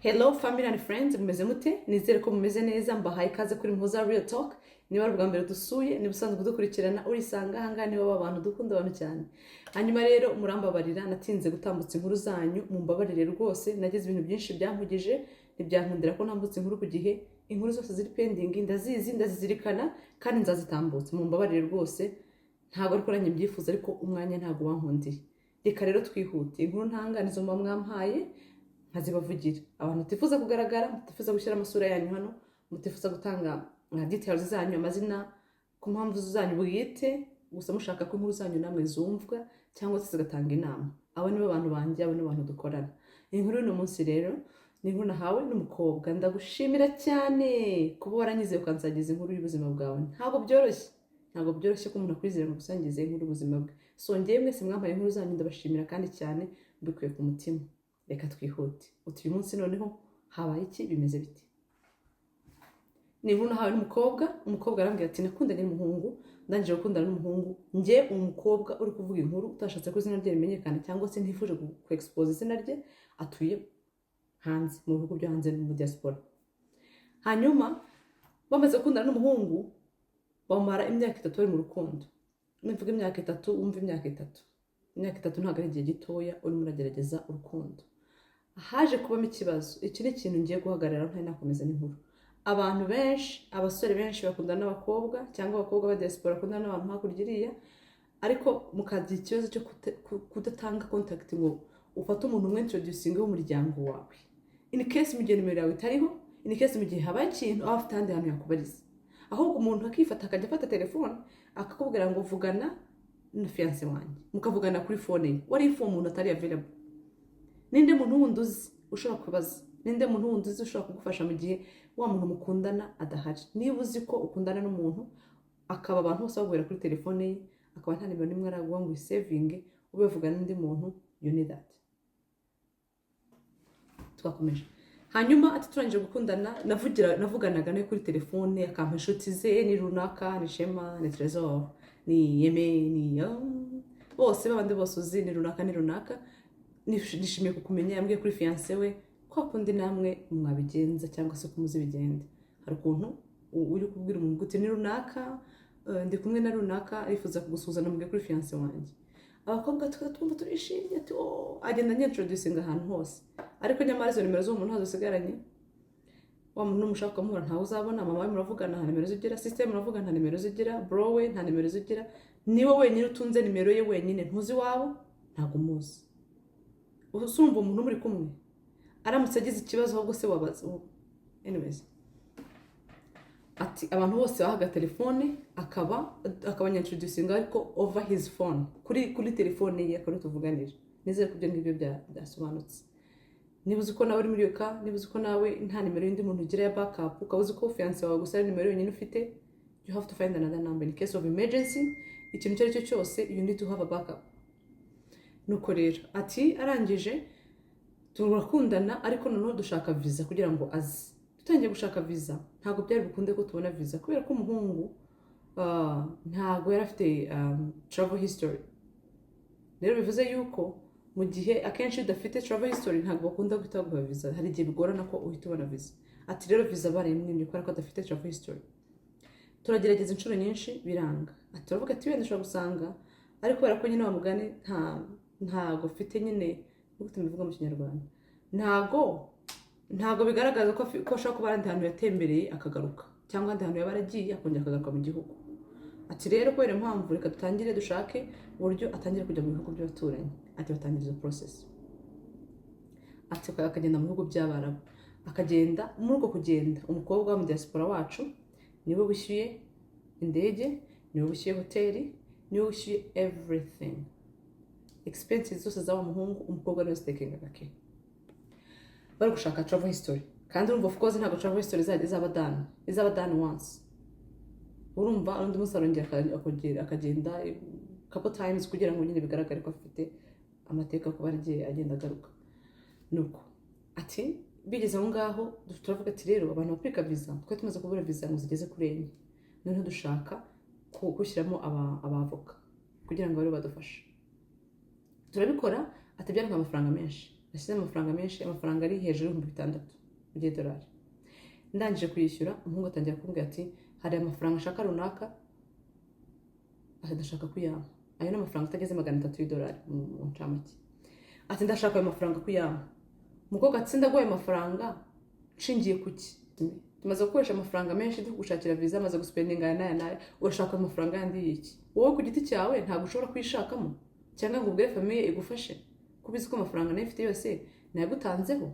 Hello family and friends, mumeze mute? Nizere ko mumeze neza, mbahaye ikaze kuri Muhoza Real Talk. Niba ari ubwa mbere dusuye, niba usanzwe kudukurikirana urisanga ahangaha nibo abantu dukunda abantu cyane. Hanyuma rero murambabarira natinze gutambutsa inkuru zanyu, mumbabarire rwose, nagize ibintu byinshi byampugije, ntibyankundira ko ntambutsa inkuru ku gihe. Inkuru zose ziri pending ndazizi, ndazizirikana kandi nzazitambutsa. Mumbabarire rwose, ntabwo ariko nanjye mbyifuza ariko umwanya ntabwo wankundiye. Reka rero twihute. Inkuru ntanganizo mba mwampaye nkazibavugira. Abantu mutifuza kugaragara, mutifuza gushyira amasura yanyu hano, mutifuza gutanga details zanyu, amazina ku mpamvu zanyu bwite, gusa mushaka ko inkuru zanyu namwe zumvwa cyangwa se zigatanga inama. Abo nibo bantu banjye, abo nibo bantu dukorana. Inkuru y'uno munsi rero ni inkuru nahawe n'umukobwa. Ndagushimira cyane kuba waranyizeye ukansangiza inkuru y'ubuzima bwawe. Ntabwo byoroshye ko umuntu akwizera ngo gusangiza inkuru y'ubuzima bwe. So ngewe mwese mwampaye inkuru zanyu ndabashimira kandi cyane mbikuye ku mutima. Reka twihute. Uyu munsi noneho habaye iki, bimeze biti? Ni inkuru nahawe n'umukobwa arambwira ati nakundanye n'umuhungu, ndangije gukundana n'umuhungu. Nge umukobwa uri kuvuga inkuru utashatse ko izina rye rimenyekana cyangwa se ntifuje ku expose izina rye, atuye hanze mu bihugu byo hanze mu diaspora. Hanyuma bamaze gukundana n'umuhungu bamara imyaka 3 bari mu rukundo. Nivuga imyaka 3 wumva imyaka 3. Imyaka 3 ntabwo ari igihe gitoya urimo uragerageza urukundo. Haje kubamo ikibazo. Iki ni ikintu ngiye guhagarara ntari nakomeza n'inkuru. Abantu benshi, abasore benshi bakundana n'abakobwa cyangwa abakobwa ba diaspora bakundana n'abantu hakurya iriya, ariko mukagira ikibazo cyo kudatanga contact ngo ufate umuntu umwe introducing w'umuryango wawe. In case mu gihe nimero yawe itariho, in case mu gihe habaye ikintu aho afite ahandi hantu yakubariza. Ahubwo umuntu akifata akajya afata telefone akakubwira ngo vugana na fiancé wanjye, mukavugana kuri phone ye. Wari ifu umuntu atari available. Ninde muntu wundi uzi ushobora kubaza? Ninde muntu wundi uzi ushobora kugufasha mu gihe wa muntu mukundana adahari? Niba uzi ko ukundana n'umuntu akaba abantu bose bagwera kuri telefone ye, akaba nta nimero nimwe araguha ngo saving, ubevugana n'undi muntu, you need that. Twakomeje. Hanyuma ati turangije gukundana, navuganaga nawe kuri telefone, akampa inshuti ze, ni runaka, ni Shema, ni Trésor, ni Yeme, ni bose babandi bose uzi, ni runaka. Nishimiye kukumenya, yambwiye kuri fiancé we kwa kundi namwe mwabigenza cyangwa se kumuzi bigende. Hari ukuntu uri kubwira umuntu gute ni runaka, ndi kumwe na runaka, arifuza kugusuhuza namubwiye kuri fiancé wanjye. Abakobwa twumva turishimye ati agenda introducing ahantu hose. Ariko nyamara izo nimero z'umuntu hazosigaranye. Wa muntu umushaka kumuhura ntawe uzabona, mama we muravugana nta nimero zigira, sister muravugana nta nimero zigira, bro we nta nimero zigira. Niwe wenyine utunze nimero ye wenyine, ntuzi wabo, ntago muzi. Usumva umuntu muri kumwe aramutse agize ikibazo ahubwo se wabaza. Anyways, ati abantu bose bahaga telefone akaba introducing ariko over his phone, kuri telefone ye akaba tuvuganira. Nizere ko ibyo ngibyo byasobanutse. Niba uzi ko nawe uri muri yo ka, niba uzi ko nawe nta nimero y'undi muntu ugira ya backup, ukaba uzi ko fiancé wawe gusa ari nimero yonyine ufite, you have to find another number in case of emergency. Ikintu icyo ari cyo cyose, you need to have a backup. Nuko rero ati arangije turakundana, ariko noneho dushaka visa kugira ngo azi. Tutangiye gushaka visa ntabwo byari bukunde ko tubona visa kubera ko umuhungu ntabwo yari afite travel history. Rero bivuze yuko mu gihe akenshi udafite travel history ntabwo bakunda guhita baguha visa. Hari igihe bigorana ko uhita ubona visa. Ati rero visa barayimwimye kubera ko adafite travel history. Turagerageza inshuro nyinshi biranga. Ati turavuga ati wenda ushobora gusanga, ariko kubera ko nyine bamugane ntago afite nyine uko tubivuga mu Kinyarwanda, ntago bigaragaza ko ashaka kuba ari ahantu yatembereye akagaruka cyangwa ahandi hantu yabaragiye akongera akagaruka mu gihugu. Ati rero kubera impamvu reka dutangire dushake uburyo atangira kujya mu bihugu by'abaturanyi. Ati batangira izo process. Ati akagenda mu bihugu by'Abarabu, akagenda muri uko kugenda umukobwa wa mu diaspora wacu niwe wishyuye indege, niwe wishyuye hoteli, niwe wishyuye everything. Expenses zose z'aba muhungu umukobwa niwe staking agake. Bari gushaka travel history. Kandi urumva of course ntabwo travel history izaba done once. Urumva undi munsi arongera akagenda couple times kugira ngo nyine bigaragare ko afite amateka kuba agiye agenda agaruka. Nuko ati bigeze aho ngaho turavuga ati rero abantu bapika visa, twe tumaze kubura visa ngo zigeze kuri enye. Noneho dushaka gushyiramo abavoka kugira ngo bari badufashe. Turabikora, ati byari amafaranga menshi. nashyize amafaranga menshi, amafaranga ari hejuru y'6,000 by'idolari. Ndangije kuyishyura umuhungu atangira kumbwira ati hari amafaranga ashaka runaka adashaka kuyampa. Ayo ni amafaranga atageze $300 mu ncamake. Ati ndashaka ayo mafaranga kuyampa. Umukobwa ati ndaguhaye amafaranga nshingiye kuki? Tumaze gukoresha amafaranga menshi dugushakira visa, amaze guspendinga n'aya urashaka amafaranga yandi y'iki? Wowe ku giti cyawe ntabwo ushobora kwishakamo cyangwa ngo ubwire famille igufashe kubizi ko amafaranga nayo ifite yose nayagutanzeho.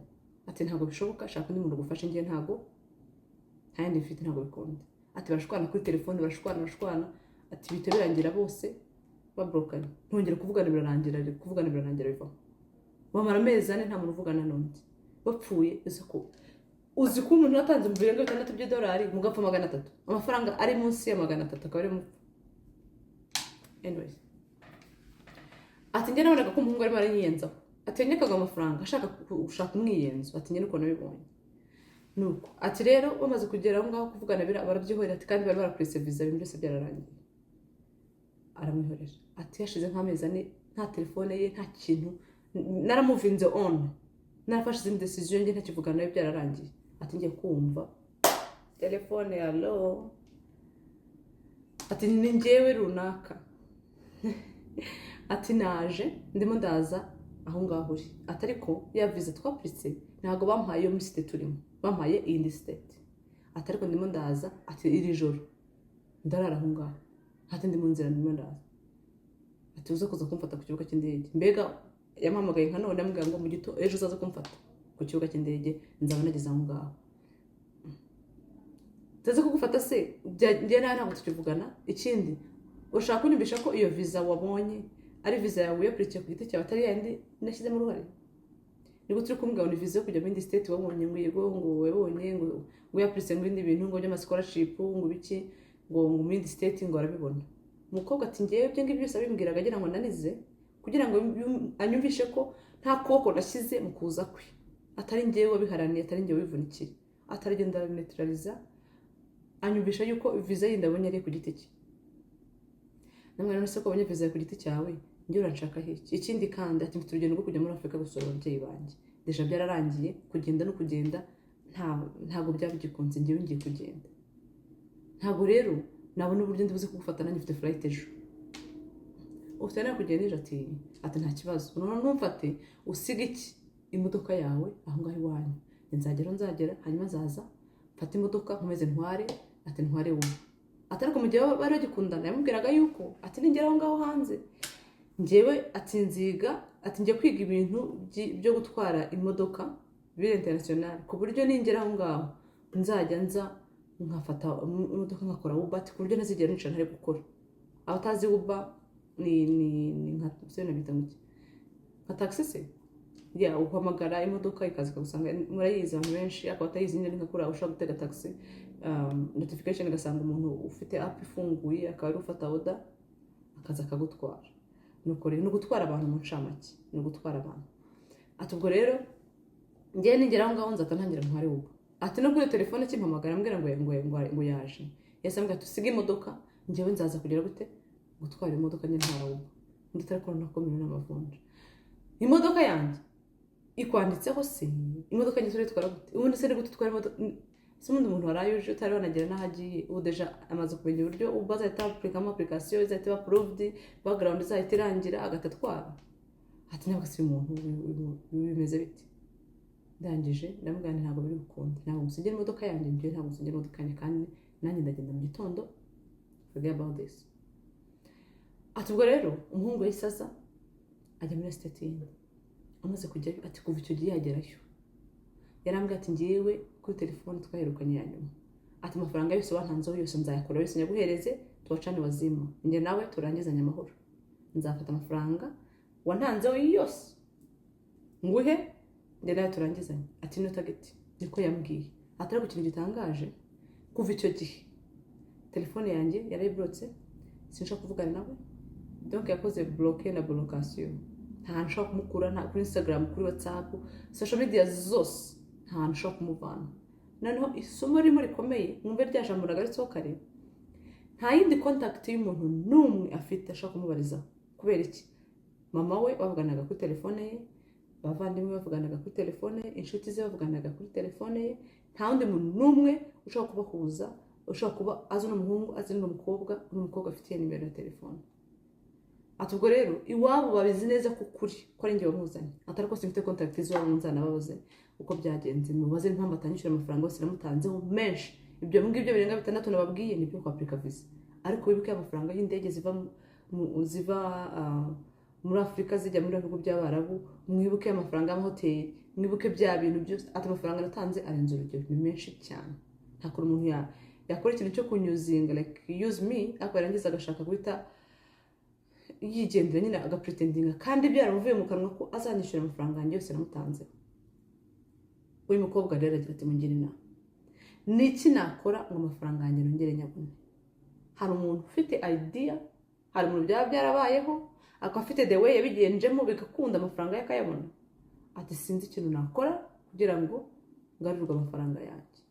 Ati ntabwo bishoboka, shaka undi muntu ugufashe, ngiye ntabwo ntayandi mfite, ntabwo bikunda. Ati barashwana kuri telefone, barashwana. Ati bite birangira bose babrokanye, ntongera kuvugana birarangira bivaho. Bamara amezi 4 nta muntu uvugana n'undi, bapfuye. Uzi ko umuntu yatanze mu birenga $600 mugapfa 300, amafaranga ari munsi ya 300 akaba ari mu anyways. Ati njye nabonaga ko umuhungu arimo aranyiyenzaho, atenyekaga amafaranga ashaka gushaka umwiyenzo. Ati njye nuko nabibonye nuko. Ati rero bamaze kugera aho ngaho kuvugana barabyihorera. Ati kandi bari barakurese visa, ibintu byose byararangiye. Aramwihorera. Ati yashize nk'amezi 4 nta telefone ye, nta kintu, naramuvinze on, narafashe izindi decision nge ntakivugana nayo, byararangiye. Ati ngiye kumva telefone, hello. Ati ni njyewe runaka. Ati naje ndimo ndaza aho ngaho uri. Ati ariko ya visa twapuritse ntago bampaye yo muri state turimo, bampaye indi state. Ati ariko ndimo ndaza. Ati iri joro ndarara aho ngaho. Ati ndi mu nzira ndimo ndaza. Ati uza kuza kumfata ku kibuga cy'indege. Mbega yampamagaye nka none ambwira ngo mu gito ejo uzaza kumfata ku kibuga cy'indege, nzaba nageze aho ngaho. Taze kugufata se njye nawe ntabwo tukivugana. Ikindi ushaka kunyumvisha ko iyo visa wabonye ari visa yawe yapurikiye ku giti cyawe, atari yandi nashyizemo uruhare. Nibwo turi kumbwira ngo visa yo kujya mu indi state wabonye, ngo yego ngo wabonye ngo yapurikiye mu bindi bintu, ngo by'ama scholarship, ngo biki, ngo mu indi state ngo arabibona. Umukobwa ati ngiye ibyo ngibyo byose abimbwiraga agira ngo nanize kugira ngo anyumvishe ko nta koko nashyize mu kuza kwe, atari ngiye wabiharaniye, atari ngiye wivunikiye, atari genda neutraliza, anyumvisha yuko visa yindi abonye ari ku giti cye. Namwe none se ko abonye visa ku giti cyawe ngiye uranshaka hiki? Ikindi kandi ati mfite urugendo rwo kujya muri Afrika gusura ababyeyi banjye, deja byararangiye, kugenda no kugenda ntago byabigikunze, ngiye ngiye kugenda. Ntago rero nabona uburyo ndibuze kugufata, nanjye mfite flight ejo. Ufite na kugenda. Ati nta kibazo, none numfate usiga iki imodoka yawe aho ngaho iwanyu, nzagera hanyuma zaza mfata imodoka nkomeze ntware. Ati ntware wowe. Ati ariko mu gihe bari bagikundana yamubwiraga yuko ati ningera aho ngaho hanze njyewe ati nziga, ati njye kwiga ibintu byo gutwara imodoka biri international, ku buryo ningera aho ngaho nzajya nza nkafata imodoka nkakora Uber, ku buryo ntazigera nicara ntari gukora. Abatazi Uber ni nka byo bita nka taxi se, uhamagara imodoka ikaza ikagusanga. Murayizi abantu benshi, akaba atayizi nyine nkakora ushaka gutega taxi, notification igasanga umuntu ufite app ifunguye, akaba ari ufata order akaza akagutwara. Nuko rero no gutwara abantu mu ncamake, no gutwara abantu. Ati ubwo rero ngiye ningera aho ngaho nzata ntangira ntware Uber. Ati no kuri telefone kimpamagara ambwira ngo yaje, yese ambwira tusiga imodoka njyewe nzaza kugera gute gutwara imodoka njye ntwara Uber. Nditara ko nakomeye n'amavunja. Imodoka yanjye ikwanditseho se, imodoka njye sore twara gute? Ubundi se gute twara imodoka? Se umuntu warayuje utari wanagera nahagiye, ubu deja amaze kumenya uburyo Uber zahita application izahita approved, background izahita irangira agatatwara. Ati ntabwo si umuntu bimeze biti. Ndangije ndamubwira ntabwo biri gukunda, ntabwo musige imodoka yanjye, njye ntabwo musige imodoka yanjye, kandi nanjye ndagenda mu gitondo. Forget about this. Ati ubwo rero umuhungu yisaza ajya muri state yindi. Amaze kujya ati kuva icyo gihe yagerayo yarambwira ati ngiyewe kuri telefone twaherukanye ya nyuma. Ati amafaranga yose wantanzeho yose nzayakora, yose nyaguhereze tubacane wazima, njye nawe turangizanye amahoro. Nzafata amafaranga wantanzeho yose nguhe, njye nawe turangizanye. Ati no target niko yambwiye. Atari ku kintu gitangaje, kuva icyo gihe telefone yanjye yarayiblotse, sinshaka kuvugana nawe. Donc yakoze bloquer na blocation. Nta nshaka kumukura, nta kuri Instagram, kuri WhatsApp, social media zose nta nshaka kumuvana. Noneho isomo rimwe rikomeye mwumve rya jambo nagaritseho kare, nta yindi contact y'umuntu n'umwe afite ashaka kumubariza. Kubera iki? Mama we bavuganaga kuri telefone ye, abavandimwe bavuganaga kuri telefone ye, inshuti ze bavuganaga kuri telefone ye, nta wundi muntu n'umwe ushobora kubahuza, ushobora kuba azi n'umuhungu azi n'umukobwa, n'umukobwa afitiye nimero ya telefone. Ati ubwo rero iwabo babizi neza ko kuri ko ari njye wamuzanye, atari ko simfite contact z'iwabo nzanababaze uko byagenze, mubaze impamvu atanyishyura amafaranga yose namutanzeho menshi. Ibyo ngibyo birenga 6 nababwiye nibyo kwa Africa Visa. Ariko wibuke amafaranga y'indege ziva muri Afrika zijya muri bihugu by'Abarabu, mwibuke amafaranga y'amahoteli, mwibuke bya bintu byose. Ati amafaranga natanze arenze urugero, ni menshi cyane. Nta kuri umuntu yakora ikintu cyo kunyuzinga like use me, akaba yarangiza agashaka guhita yigendera nyine agapretendinga kandi byaramuvuye mu kanwa ko azanyishyura amafaranga yanjye yose namutanzeho. Uyu mukobwa rero agira ati mungire inama, niki nakora ngo amafaranga yanjye nongere nyabone? Hari umuntu ufite idea, hari umuntu byaba byarabayeho akaba afite the way yabigenjemo bigakunda amafaranga yakayabona. Ati sinzi ikintu nakora kugira ngo ngarurirwe amafaranga yanjye.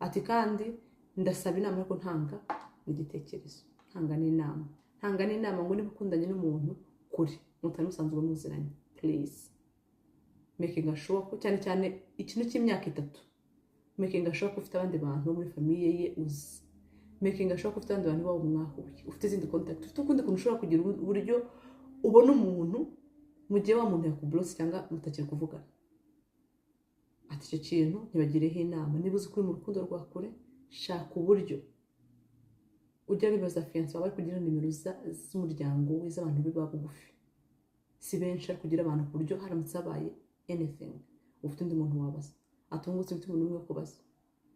Ati kandi ndasaba inama ariko ntanga n'igitekerezo, ntanga n'inama ngo niba ukundanye n'umuntu kuri mutari musanzwe muziranye, please making sure ko cyane ikintu cy'imyaka 3, making sure ko ufite abandi bantu muri famiye ye uzi, making sure ko ufite abandi bantu babo mwahuye, ufite izindi contact, ufite ukundi kuntu ushobora kugira uburyo ubona umuntu mu gihe wa muntu yakublose cyangwa mutakiri kuvugana. Ati icyo kintu ntibagireho inama, niba uzi kuri mu rukundo rwa kure, shaka uburyo ujya bibaza fiance wawe kugira nimero z'umuryango we z'abantu be babugufi. Si benshi kugira abantu ku buryo haramutse abaye anything ufite undi muntu wabaza. Atungutse ufite umuntu umwe kubaza,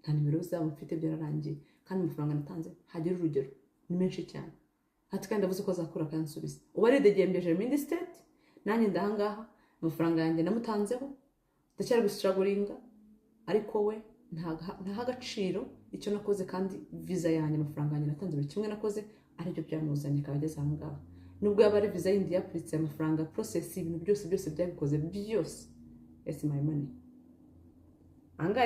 nta nimero zabo mfite byararangiye kandi amafaranga natanze hagira urugero ni menshi cyane. Ati kandi avuze ko azakura kansubiza. Uba ari degembeje mindi state, nanjye ndahangaha amafaranga yanjye namutanzeho ndacyari gustrugglinga, ariko we nta agaciro icyo nakoze kandi visa yanjye amafaranga yanjye natanze buri kimwe nakoze aribyo byamuzanye kabageze ahangaha. Nubwo yaba ari visa yindi yapuritse amafaranga process ibintu byose byabikoze byose, yes my money. Anga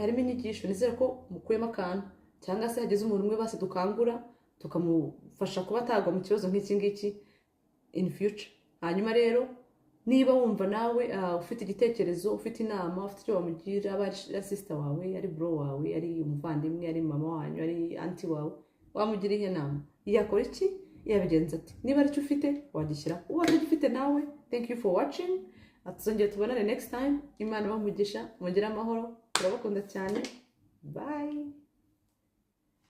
harimo inyigisho nizera ko mukuyemo akantu cyangwa se hageze umuntu umwe base dukangura tukamufasha kuba atagwa mu kibazo nk'iki ngiki in future. Hanyuma rero niba wumva nawe ufite igitekerezo, ufite inama, ufite icyo wamugira, aba ari sister wawe, ari bro wawe, ari umuvandimwe, ari mama wanyu, ari auntie wawe, wamugira ihe nama yakora iki, yabigenza ati. Niba ari cyo ufite wagishyira, uba ufite nawe. Thank you for watching. Atuzongera tubonane next time. Imana bamugisha, mugire amahoro, turabakunda cyane. Bye.